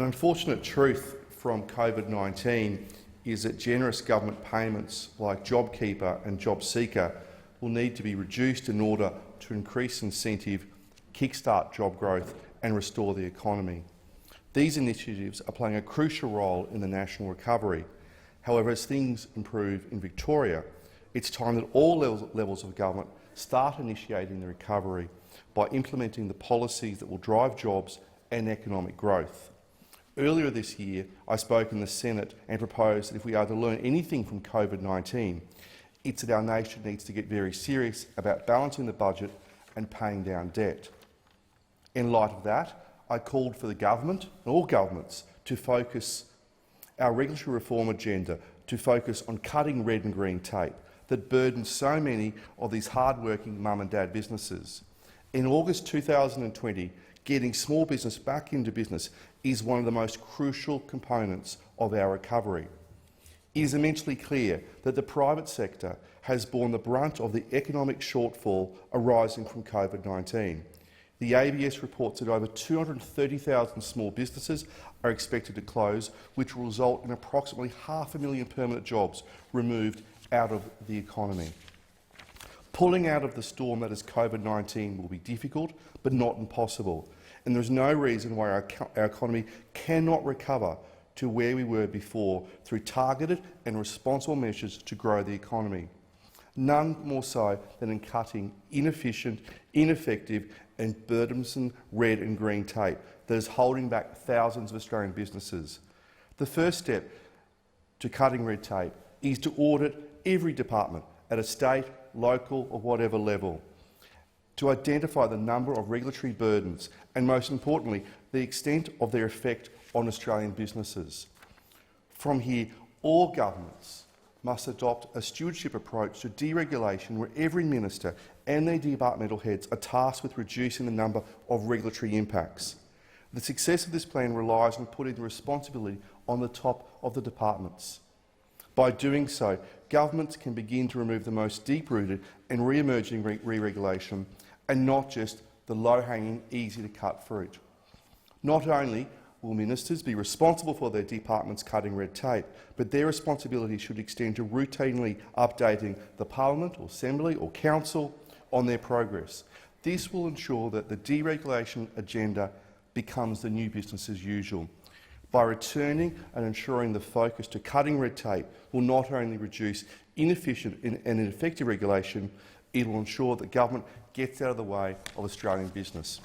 An unfortunate truth from COVID-19 is that generous government payments like JobKeeper and JobSeeker will need to be reduced in order to increase incentive, kickstart job growth and restore the economy. These initiatives are playing a crucial role in the national recovery. However, as things improve in Victoria, it's time that all levels of government start initiating the recovery by implementing the policies that will drive jobs and economic growth. Earlier this year, I spoke in the Senate and proposed that if we are to learn anything from COVID-19, it's that our nation needs to get very serious about balancing the budget and paying down debt. In light of that, I called for the government and all governments to focus our regulatory reform agenda to focus on cutting red and green tape that burdens so many of these hard-working mum and dad businesses. In August 2020, getting small business back into business is one of the most crucial components of our recovery. It is immensely clear that the private sector has borne the brunt of the economic shortfall arising from COVID-19. The ABS reports that over 230,000 small businesses are expected to close, which will result in approximately 500,000 permanent jobs removed out of the economy. Pulling out of the storm that is COVID-19 will be difficult, but not impossible, and there is no reason why our economy cannot recover to where we were before through targeted and responsible measures to grow the economy. None more so than in cutting inefficient, ineffective and burdensome red and green tape that is holding back thousands of Australian businesses. The first step to cutting red tape is to audit every department at a state, local or whatever level, to identify the number of regulatory burdens and, most importantly, the extent of their effect on Australian businesses. From here, all governments must adopt a stewardship approach to deregulation where every minister and their departmental heads are tasked with reducing the number of regulatory impacts. The success of this plan relies on putting the responsibility on the top of the departments. By doing so, governments can begin to remove the most deep-rooted and re-emerging re-regulation and not just the low-hanging, easy-to-cut fruit. Not only will ministers be responsible for their departments cutting red tape, but their responsibility should extend to routinely updating the Parliament or Assembly or Council on their progress. This will ensure that the deregulation agenda becomes the new business as usual. By returning and ensuring the focus to cutting red tape will not only reduce inefficient and ineffective regulation, it will ensure that government gets out of the way of Australian business.